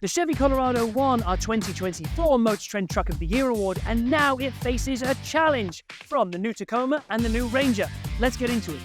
The Chevy Colorado won our 2024 MotorTrend Truck of the Year award, and now it faces a challenge from the new Tacoma and the new Ranger. Let's get into it.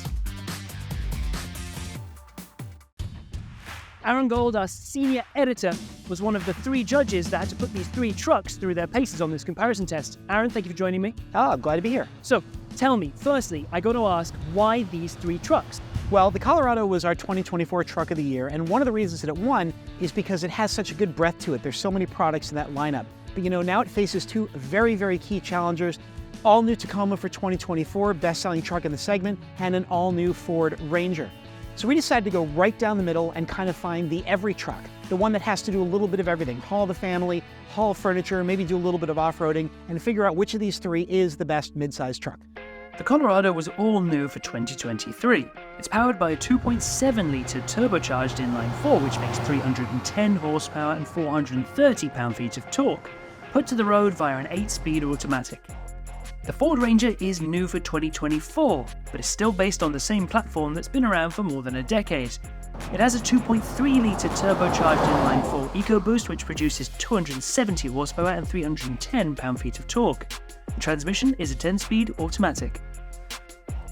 Aaron Gold, our senior editor, was one of the 3 judges that had to put these 3 trucks through their paces on this comparison test. Aaron, thank you for joining me. Oh, I'm glad to be here. So, tell me, firstly, I got to ask, why these 3 trucks? Well, the Colorado was our 2024 Truck of the Year, and one of the reasons that it won is because it has such a good breadth to it. There's so many products in that lineup. But now it faces 2 very, very key challengers. All-new Tacoma for 2024, best-selling truck in the segment, and an all-new Ford Ranger. So we decided to go right down the middle and kind of find the every truck, the one that has to do a little bit of everything, haul the family, haul furniture, maybe do a little bit of off-roading, and figure out which of these 3 is the best mid-size truck. The Colorado was all new for 2023. It's powered by a 2.7-litre turbocharged inline-4, which makes 310 horsepower and 430 pound-feet of torque, put to the road via an 8-speed automatic. The Ford Ranger is new for 2024, but is still based on the same platform that's been around for more than a decade. It has a 2.3-litre turbocharged inline-4 EcoBoost, which produces 270 horsepower and 310 pound-feet of torque. The transmission is a 10-speed automatic.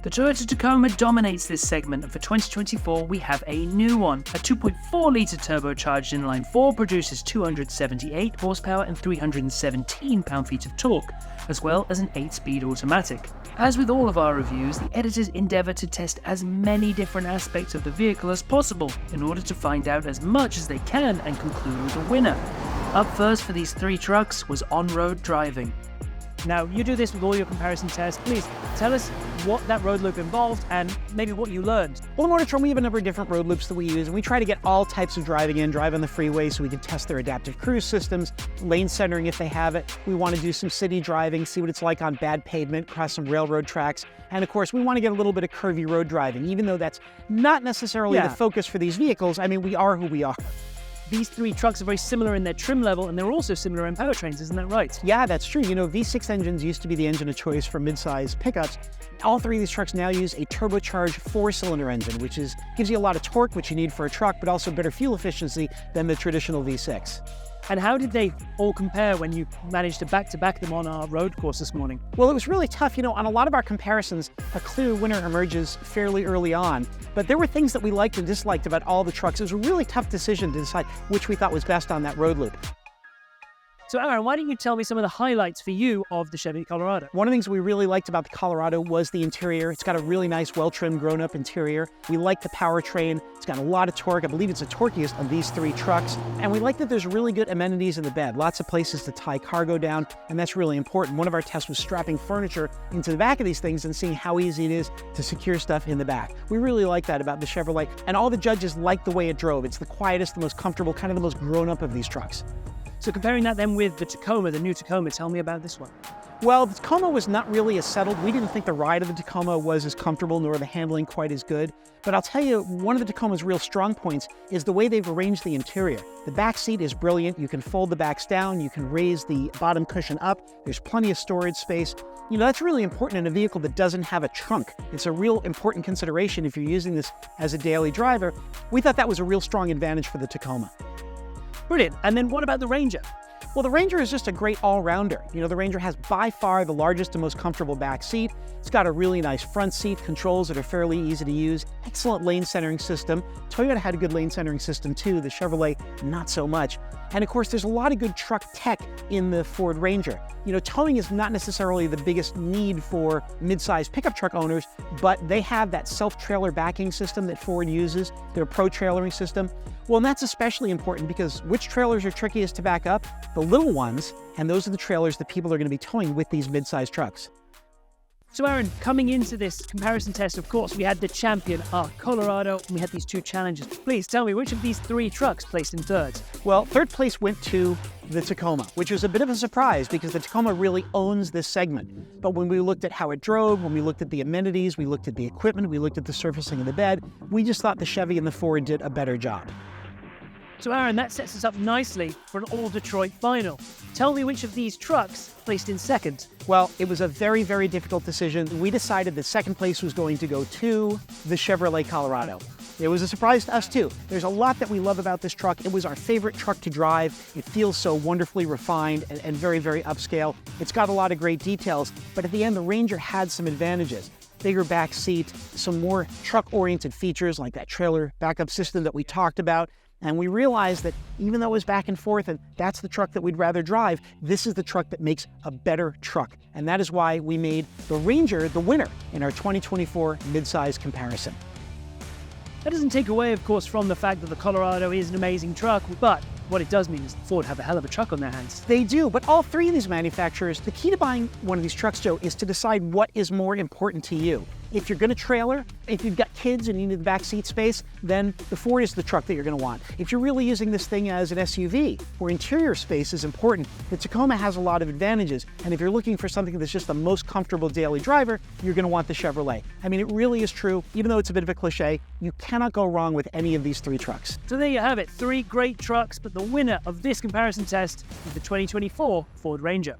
The Toyota Tacoma dominates this segment, and for 2024 we have a new one. A 2.4-litre turbocharged inline-4 produces 278 horsepower and 317 pound-feet of torque, as well as an 8-speed automatic. As with all of our reviews, the editors endeavour to test as many different aspects of the vehicle as possible in order to find out as much as they can and conclude with a winner. Up first for these 3 trucks was on-road driving. Now, you do this with all your comparison tests. Please tell us what that road loop involved and maybe what you learned. Well, in MotorTrend, we have a number of different road loops that we use, and we try to get all types of driving in, drive on the freeway so we can test their adaptive cruise systems, lane centering if they have it. We want to do some city driving, see what it's like on bad pavement, cross some railroad tracks. And of course, we want to get a little bit of curvy road driving, even though that's not necessarily the focus for these vehicles. I mean, we are who we are. These 3 trucks are very similar in their trim level, and they're also similar in powertrains, isn't that right? Yeah, that's true. V6 engines used to be the engine of choice for mid-size pickups. All 3 of these trucks now use a turbocharged 4-cylinder engine, which gives you a lot of torque, which you need for a truck, but also better fuel efficiency than the traditional V6. And how did they all compare when you managed to back-to-back them on our road course this morning? Well, it was really tough. On a lot of our comparisons, a clear winner emerges fairly early on. But there were things that we liked and disliked about all the trucks. It was a really tough decision to decide which we thought was best on that road loop. So Aaron, why don't you tell me some of the highlights for you of the Chevy Colorado? One of the things we really liked about the Colorado was the interior. It's got a really nice, well-trimmed, grown-up interior. We like the powertrain. It's got a lot of torque. I believe it's the torquiest of these 3 trucks. And we like that there's really good amenities in the bed. Lots of places to tie cargo down, and that's really important. One of our tests was strapping furniture into the back of these things and seeing how easy it is to secure stuff in the back. We really like that about the Chevrolet, and all the judges liked the way it drove. It's the quietest, the most comfortable, kind of the most grown-up of these trucks. So comparing that then with the Tacoma, the new Tacoma, tell me about this one. Well, the Tacoma was not really as settled. We didn't think the ride of the Tacoma was as comfortable, nor the handling quite as good. But I'll tell you, one of the Tacoma's real strong points is the way they've arranged the interior. The back seat is brilliant. You can fold the backs down. You can raise the bottom cushion up. There's plenty of storage space. That's really important in a vehicle that doesn't have a trunk. It's a real important consideration if you're using this as a daily driver. We thought that was a real strong advantage for the Tacoma. Brilliant. And then what about the Ranger? Well, the Ranger is just a great all-rounder. The Ranger has by far the largest and most comfortable back seat. It's got a really nice front seat, controls that are fairly easy to use, excellent lane centering system. Toyota had a good lane centering system too, the Chevrolet not so much. And of course, there's a lot of good truck tech in the Ford Ranger. Towing is not necessarily the biggest need for mid-sized pickup truck owners, but they have that self-trailer backing system that Ford uses, their pro-trailering system. Well, and that's especially important because which trailers are trickiest to back up? The little ones, and those are the trailers that people are going to be towing with these mid-sized trucks. So Aaron, coming into this comparison test, of course, we had the champion, our Colorado, and we had these 2 challenges. Please tell me, which of these 3 trucks placed in 3rd? Well, 3rd place went to the Tacoma, which was a bit of a surprise because the Tacoma really owns this segment. But when we looked at how it drove, when we looked at the amenities, we looked at the equipment, we looked at the surfacing of the bed, we just thought the Chevy and the Ford did a better job. So Aaron, that sets us up nicely for an all-Detroit final. Tell me which of these trucks placed in 2nd? Well, it was a very, very difficult decision. We decided that 2nd place was going to go to the Chevrolet Colorado. It was a surprise to us too. There's a lot that we love about this truck. It was our favorite truck to drive. It feels so wonderfully refined and very, very upscale. It's got a lot of great details, but at the end, the Ranger had some advantages. Bigger back seat, some more truck-oriented features like that trailer backup system that we talked about. And we realized that even though it was back and forth and that's the truck that we'd rather drive, this is the truck that makes a better truck. And that is why we made the Ranger the winner in our 2024 midsize comparison. That doesn't take away, of course, from the fact that the Colorado is an amazing truck, but what it does mean is Ford have a hell of a truck on their hands. They do, but all three of these manufacturers, the key to buying one of these trucks, Joe, is to decide what is more important to you. If you're gonna trailer, if you've got kids and you need the back seat space, then the Ford is the truck that you're gonna want. If you're really using this thing as an SUV, where interior space is important, the Tacoma has a lot of advantages. And if you're looking for something that's just the most comfortable daily driver, you're gonna want the Chevrolet. I mean, it really is true, even though it's a bit of a cliche, you cannot go wrong with any of these three trucks. So there you have it, 3 great trucks, but the winner of this comparison test is the 2024 Ford Ranger.